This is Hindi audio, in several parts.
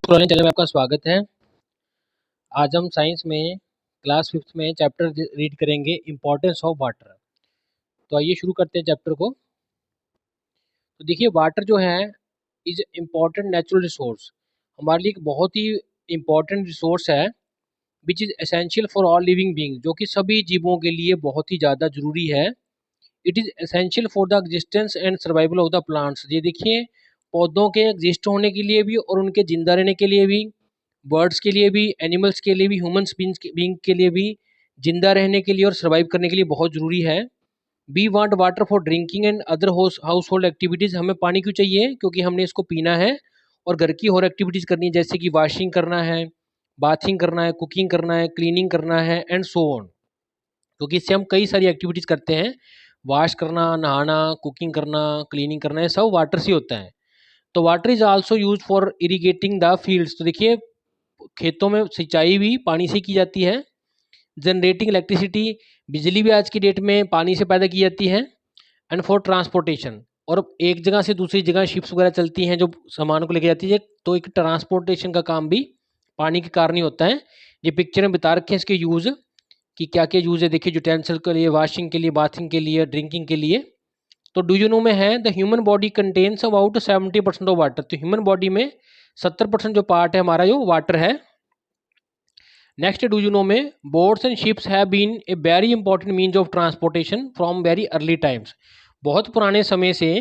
स्कूल ऑनलाइन चैनल में आपका स्वागत है। आज हम साइंस में क्लास 5th में चैप्टर रीड करेंगे इम्पोर्टेंस ऑफ वाटर। तो आइए शुरू करते हैं चैप्टर को। तो देखिए वाटर जो है इज इम्पोर्टेंट नेचुरल रिसोर्स, हमारे लिए एक बहुत ही इम्पोर्टेंट रिसोर्स है which is essential for all living being, जो कि सभी जीवों के लिए बहुत ही ज़्यादा ज़रूरी है। It is essential for the existence and survival of the plants. ये देखिए पौधों के एग्जिस्ट होने के लिए भी और उनके जिंदा रहने के लिए भी, बर्ड्स के लिए भी, एनिमल्स के लिए भी, ह्यूमंस बीइंग के लिए भी जिंदा रहने के लिए और सर्वाइव करने के लिए बहुत ज़रूरी है। We want water for drinking and other household activities. हमें पानी क्यों चाहिए? क्योंकि हमने इसको पीना है और घर की और एक्टिविटीज़ करनी है, जैसे कि वॉशिंग करना है, बाथिंग करना है, कुकिंग करना है, क्लीनिंग करना है एंड सो ऑन। क्योंकि इससे हम कई सारी एक्टिविटीज़ करते हैं, वॉश करना, नहाना, कुकिंग करना, क्लीनिंग करना, ये सब वाटर से होता है। तो water is also use for irrigating the fields. तो देखिए खेतों में सिंचाई भी पानी से की जाती है। जनरेटिंग इलेक्ट्रिसिटी, बिजली भी आज की डेट में पानी से पैदा की जाती है। एंड फॉर ट्रांसपोर्टेशन, और एक जगह से दूसरी जगह शिप्स वगैरह चलती हैं जो सामान को लेके जाती है, तो एक ट्रांसपोर्टेशन का काम भी पानी के कारण ही होता है। ये पिक्चर में बता रखे हैं इसके यूज़ कि क्या क्या यूज़ है। देखिए यूटेंसिल के लिए, वॉशिंग के लिए, बाथिंग के लिए, ड्रिंकिंग के लिए। तो डू यू नो में है the human body contains about 70% of water. तो ह्यूमन बॉडी में 70% जो पार्ट है हमारा जो वाटर है। नेक्स्ट डू यू नो में boats and ships have been a very important means of transportation from very early times. बहुत पुराने समय से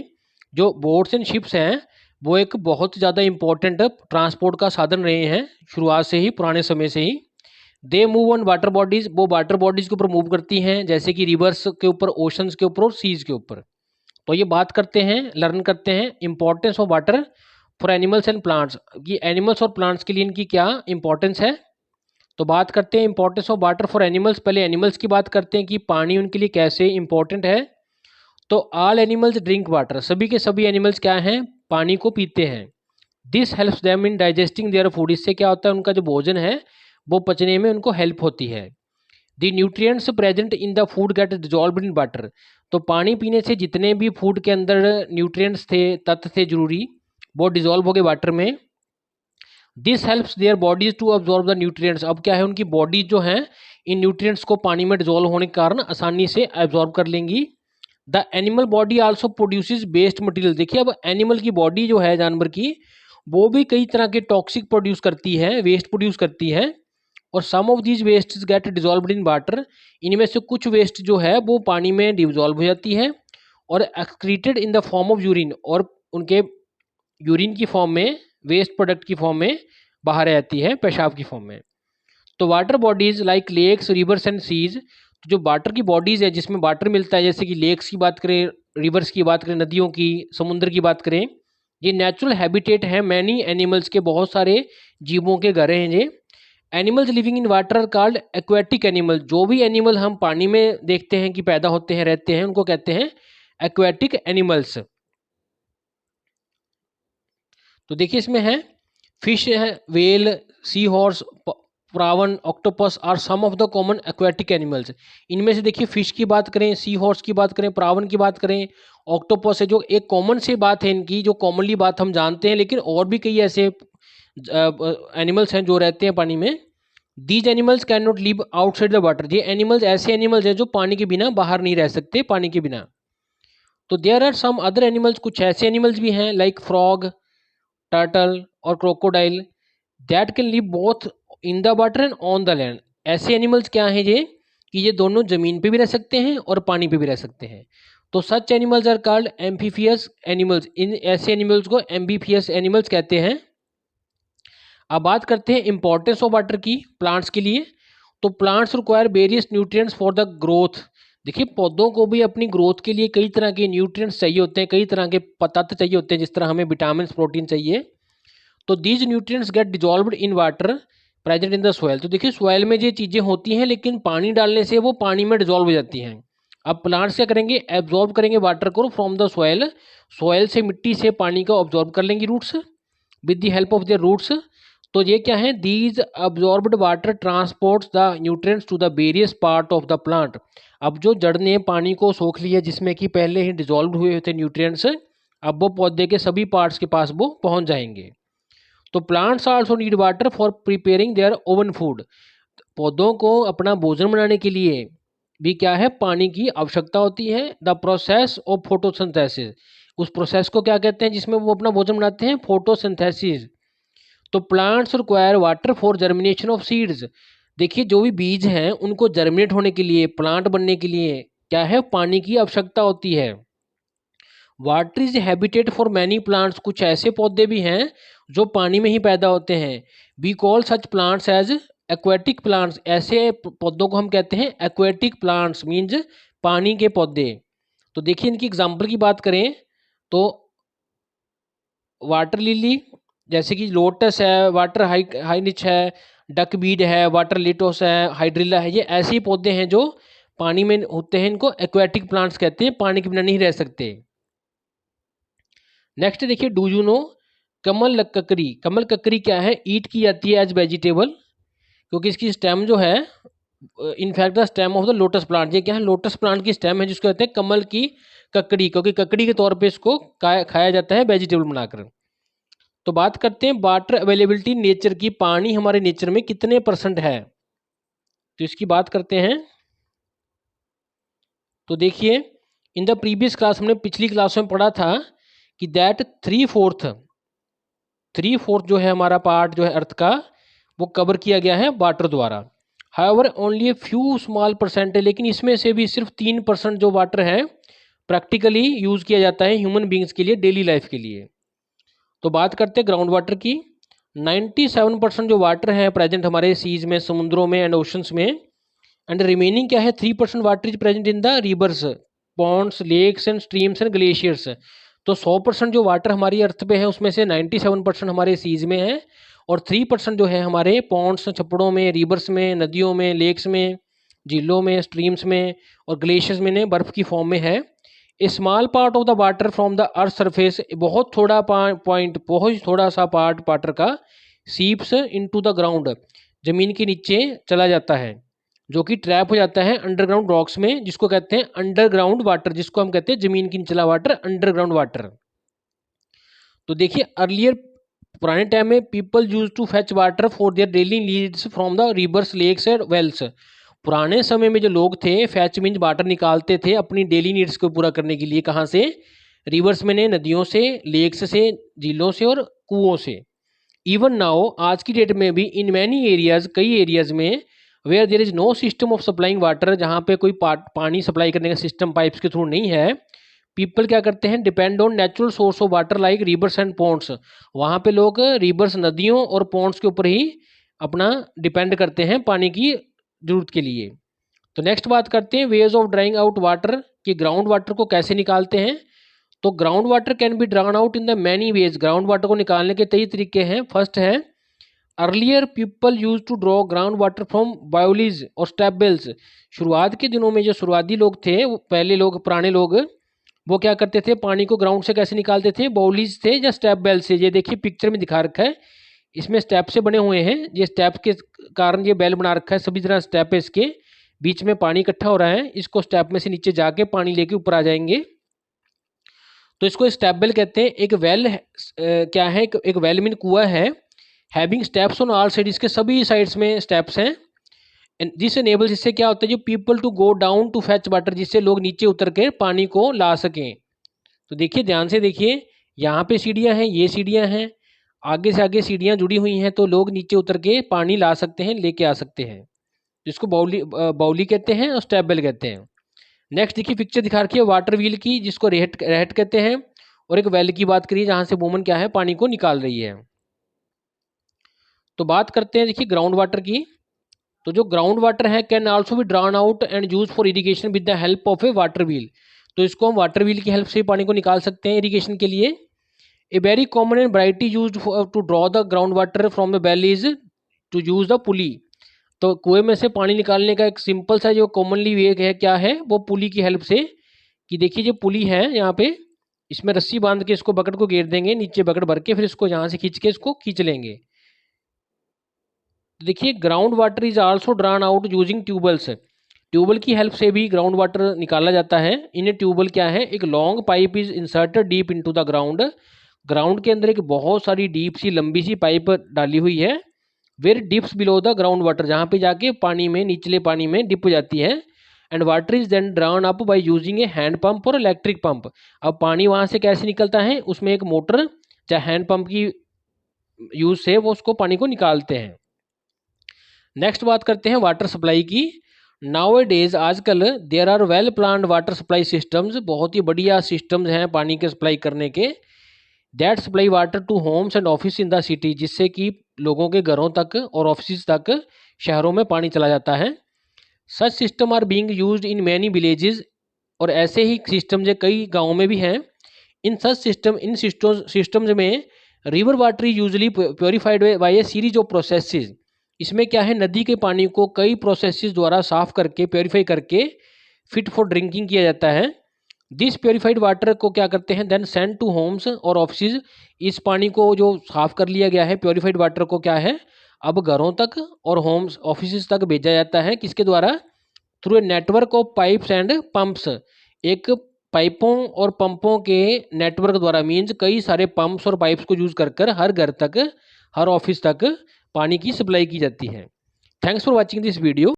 जो बोट्स एंड शिप्स हैं वो एक बहुत ज़्यादा इंपॉर्टेंट ट्रांसपोर्ट का साधन रहे हैं, शुरुआत से ही, पुराने समय से ही। They move on water bodies, वो वाटर बॉडीज के ऊपर मूव करती हैं, जैसे कि रिवर्स के ऊपर, ओशंस के ऊपर और सीज के ऊपर। तो ये बात करते हैं, लर्न करते हैं importance of water for animals and plants. ये एनिमल्स और प्लांट्स के लिए इनकी क्या इंपॉर्टेंस है। तो बात करते हैं importance of water for animals. पहले एनिमल्स की बात करते हैं कि पानी उनके लिए कैसे इंपॉर्टेंट है। तो ऑल एनिमल्स ड्रिंक वाटर, सभी के सभी एनिमल्स क्या हैं, पानी को पीते हैं। This helps them in digesting their food, इससे क्या होता है उनका जो भोजन है वो पचने में उनको हेल्प होती है। The nutrients present in the food gate dissolved in water. तो पानी पीने से जितने भी फूड के अंदर न्यूट्रिएंट्स थे, तत्व थे जरूरी, वो डिजॉल्व हो गए वाटर में। This helps their bodies to absorb the nutrients. अब क्या है, उनकी बॉडी जो है इन न्यूट्रिएंट्स को पानी में डिजॉल्व होने के कारण आसानी से एब्जॉर्ब कर लेंगी। The animal body also produces waste material. देखिए अब एनिमल की बॉडी जो है, जानवर की, वो भी कई तरह के टॉक्सिक प्रोड्यूस करती है, वेस्ट प्रोड्यूस करती है। और some of these waste get dissolved in water, इनमें से कुछ वेस्ट जो है वो पानी में डिजॉल्व हो जाती है और excreted in the form of urine, और उनके यूरिन की फॉर्म में, वेस्ट प्रोडक्ट की फॉर्म में बाहर आती है, पेशाब की फॉर्म में। तो water bodies like lakes, rivers and seas, जो वाटर की बॉडीज है जिसमें वाटर मिलता है, जैसे कि लेक्स की बात करें, रिवर्स की बात करें, नदियों की, समुद्र की बात करें, ये नेचुरल हैबिटेट है मैनी एनिमल्स के, बहुत सारे जीवों के घर हैं ये। Animals living in water are called aquatic animal. जो भी एनिमल हम पानी में देखते हैं कि पैदा होते हैं, रहते हैं, उनको कहते हैं एक्वेटिक एनिमल्स। तो देखिए इसमें है फिश है, whale, sea horse, prawn, octopus are some of the common aquatic animals. इनमें से देखिए फिश की बात करें, सी हॉर्स की बात करें, प्रावन की बात करें, ऑक्टोपस है, जो एक कॉमन सी बात है इनकी, जो कॉमनली बात हम जानते हैं, लेकिन और भी कई ऐसे एनिमल्स हैं जो रहते हैं पानी में। These animals can not live outside the water. ये एनिमल्स ऐसे एनिमल्स हैं जो पानी के बिना बाहर नहीं रह सकते, पानी के बिना। तो there are some other animals, कुछ ऐसे एनिमल्स भी हैं लाइक फ्रॉग, टर्टल और crocodile, that can live both in the water and on the land. ऐसे एनिमल्स क्या हैं ये, कि ये दोनों जमीन पे भी रह सकते हैं और पानी पे भी रह सकते हैं। तो such animals are called amphibious animals. इन ऐसे एनिमल्स को एम्फीफियस एनिमल्स कहते हैं। अब बात करते हैं इंपॉर्टेंस ऑफ वाटर की प्लांट्स के लिए। तो plants require various nutrients for the growth. देखिए पौधों को भी अपनी ग्रोथ के लिए कई तरह के न्यूट्रिएंट्स चाहिए होते हैं, कई तरह के तत्व चाहिए होते हैं, जिस तरह हमें विटामिन, प्रोटीन चाहिए। तो these nutrients get dissolved in water present in the soil. तो देखिए सॉइल में ये चीज़ें होती हैं, लेकिन पानी डालने से वो पानी में डिजॉल्व हो जाती हैं। अब प्लांट्स क्या करेंगे, एब्जॉर्ब करेंगे वाटर को फ्रॉम द सॉइल, सॉइल से, मिट्टी से पानी को ऑब्जॉर्ब कर लेंगी roots, with the help of their roots. तो ये क्या है, these absorbed water transports the nutrients to the various part of the plant. अब जो जड़ ने पानी को सोख लिया, जिसमें कि पहले ही डिजॉल्व हुए थे न्यूट्रिएंट्स, अब वो पौधे के सभी पार्ट्स के पास वो पहुंच जाएंगे। तो plants also need water for preparing their own food. पौधों को अपना भोजन बनाने के लिए भी क्या है, पानी की आवश्यकता होती है। द प्रोसेस ऑफ फोटोसिंथेसिस, उस प्रोसेस को क्या कहते हैं जिसमें वो अपना भोजन बनाते हैं, फोटोसिंथेसिस। तो plants require water for germination of seeds. देखिए जो भी बीज हैं उनको जर्मिनेट होने के लिए, प्लांट बनने के लिए क्या है, पानी की आवश्यकता होती है। Water is habitat for many plants, कुछ ऐसे पौधे भी हैं जो पानी में ही पैदा होते हैं। We call such plants as aquatic plants, ऐसे पौधों को हम कहते हैं एक्वेटिक प्लांट्स, मीन्स पानी के पौधे। तो देखिए इनकी एग्जाम्पल की बात करें तो वाटर लिली, जैसे कि लोटस है, वाटर हाइनिच है, डकबीड है, वाटर लिटोस है, हाइड्रिला है, ये ऐसे ही पौधे हैं जो पानी में होते हैं, इनको एक्वेटिक प्लांट्स कहते हैं, पानी के बिना नहीं रह सकते। नेक्स्ट देखिए, डू यू नो कमल ककड़ी। कमल ककड़ी क्या है, ईट की जाती है एज वेजिटेबल, क्योंकि इसकी स्टेम जो है, in fact the stem of the lotus plant, ये क्या है, लोटस प्लांट की स्टेम है जिसको कहते हैं कमल की ककड़ी, क्योंकि ककड़ी के तौर पे इसको खाया जाता है वेजिटेबल बनाकर। तो बात करते हैं वाटर अवेलेबिलिटी नेचर की, पानी हमारे नेचर में कितने परसेंट है, तो इसकी बात करते हैं। तो देखिए इन द प्रीवियस क्लास, हमने पिछली क्लास में पढ़ा था कि दैट 3/4 जो है हमारा पार्ट जो है अर्थ का, वो कवर किया गया है वाटर द्वारा। However only a few small percent है, लेकिन इसमें से भी सिर्फ 3% जो वाटर है प्रैक्टिकली यूज किया जाता है ह्यूमन बींग्स के लिए, डेली लाइफ के लिए। तो बात करते हैं ग्राउंड वाटर की। 97% जो वाटर है प्रेजेंट हमारे सीज में, समुद्रों में एंड ओशंस में। एंड रिमेनिंग क्या है, 3% water is present in the rivers, ponds, lakes and streams and glaciers. तो 100% जो वाटर हमारी अर्थ पे है उसमें से 97% हमारे सीज में है, और 3% जो है हमारे पॉन्ड्स, छप्पड़ों में, रिवर्स में, नदियों में, लेक्स में, झीलों में, स्ट्रीम्स में और ग्लेशियर्स में ने बर्फ की फॉर्म में है। A small part of the water from the earth surface, बहुत थोड़ा पॉइंट, बहुत थोड़ा सा पार्ट वाटर का सीप्स इनटू द ग्राउंड, जमीन के नीचे चला जाता है, जो कि ट्रैप हो जाता है अंडरग्राउंड रॉक्स में, जिसको कहते हैं अंडरग्राउंड वाटर, जिसको हम कहते हैं जमीन के निचला वाटर, अंडरग्राउंड वाटर। तो देखिए अर्लियर, पुराने टाइम में people use to fetch water for their daily needs from the rivers, lakes and wells. पुराने समय में जो लोग थे, फैच मीन्स वाटर निकालते थे अपनी डेली नीड्स को पूरा करने के लिए, कहाँ से, रिवर्स में ने, नदियों से, लेक्स से, झीलों से और कुओं से। इवन नाउ, आज की डेट में भी, इन मैनी एरियाज, कई एरियाज में, where there is no system of supplying water, जहाँ पे कोई पानी सप्लाई करने का सिस्टम पाइप्स के थ्रू नहीं है, पीपल क्या करते हैं, depend on natural source of water like rivers and ponds. वहाँ पे लोग रिवर्स, नदियों और पॉन्ड्स के ऊपर ही अपना डिपेंड करते हैं पानी की जरूरत के लिए। तो नेक्स्ट बात करते हैं ways of drawing out water, कि ग्राउंड वाटर को कैसे निकालते हैं। तो ground water can be drawn out in the many ways, ground water को निकालने के कई तरीके हैं। फर्स्ट है, earlier people use to draw ground water from बायोलीज और स्टेप बेल्स। शुरुआत के दिनों में जो शुरुआती लोग थे, वो पहले लोग, पुराने लोग, वो क्या करते थे, पानी को ग्राउंड से कैसे निकालते थे, बाउलीज थे या स्टेप बेल से। ये देखिए पिक्चर में दिखा रखा है, इसमें स्टेप से बने हुए हैं, ये स्टेप के कारण ये बेल बना रखा है, सभी तरह स्टेप है, इसके बीच में पानी इकट्ठा हो रहा है, इसको स्टेप में से नीचे जाके पानी लेके ऊपर आ जाएंगे, तो इसको स्टेप बेल कहते हैं। एक वेल क्या है, एक वेल मीन कुआं है, having steps on all side, इसके सभी साइड्स में स्टेप्स हैं। दिस एनेबल्स, इससे क्या होता है, जो people to go down to fetch water, जिससे लोग नीचे उतर के पानी को ला सकें। तो देखिए ध्यान से देखिए, यहाँ पे सीढ़ियाँ हैं, ये सीढ़ियाँ हैं, आगे से आगे सीढ़ियाँ जुड़ी हुई हैं, तो लोग नीचे उतर के पानी ला सकते हैं, लेके आ सकते हैं, जिसको बाउली कहते हैं और स्टेप बेल कहते हैं। नेक्स्ट देखिए पिक्चर दिखा रखी है वाटर व्हील की, जिसको रेहट रेहट कहते हैं, और एक वेल की बात करिए जहाँ से वुमन क्या है, पानी को निकाल रही है। तो बात करते हैं देखिए ग्राउंड वाटर की। तो जो ग्राउंड वाटर है can also be drawn out and use for irrigation with the help of A water wheel. तो इसको हम वाटर व्हील की हेल्प से पानी को निकाल सकते हैं इरिगेशन के लिए। A very common and variety use to draw the ground water from the well is to use the pulley. तो कुएं में से पानी निकालने का एक सिंपल सा जो कॉमनली वे है, क्या है, वो पुली की हेल्प से। कि देखिए जो पुली है यहाँ पे, इसमें रस्सी बांध के इसको बकेट को घेर देंगे, नीचे बकेट भर के, फिर इसको यहाँ से खींच के इसको खींच लेंगे। तो देखिए ground water is also drawn out using tube wells. Tube well की हेल्प से भी ग्राउंड वाटर निकाला जाता है। इन ट्यूबवेल क्या है, एक long pipe is inserted deep into the ground. Ground के अंदर एक बहुत सारी डीप सी लंबी सी पाइप डाली हुई है, where dips below the ground water, जहाँ पे जाके पानी में, निचले पानी में डिप जाती है। And water is then drawn up by using a hand pump और इलेक्ट्रिक पंप। अब पानी वहाँ से कैसे निकलता है, उसमें एक मोटर या हैंड पंप की यूज से वो उसको पानी को निकालते हैं। नेक्स्ट बात करते हैं वाटर सप्लाई की। नाउ ए डेज, आजकल there are well planned water supply systems, बहुत ही बढ़िया सिस्टम्स हैं पानी के सप्लाई करने के। That supply water to homes and office in the city, जिससे कि लोगों के घरों तक और ऑफिस तक, शहरों में पानी चला जाता है। Such system are being used in many villages, और ऐसे ही सिस्टम जो कई गाँव में भी हैं। In such system, in systems में river water is usually purified by a series of processes. इसमें क्या है, नदी के पानी को कई प्रोसेसेस द्वारा साफ करके, प्योरीफाई करके फिट फॉर ड्रिंकिंग किया जाता है। दिस प्योरीफाइड वाटर को क्या करते हैं, देन सेंड टू होम्स और ऑफिस। इस पानी को जो साफ कर लिया गया है, प्योरीफाइड वाटर को क्या है, अब घरों तक और होम्स ऑफिस तक भेजा जाता है। किसके द्वारा, through a network of pipes and pumps, एक पाइपों और पंपों के नेटवर्क द्वारा, मीन्स कई सारे पंप्स और पाइप्स को यूज कर कर हर घर तक, हर ऑफिस तक पानी की सप्लाई की जाती है। Thanks for watching this video.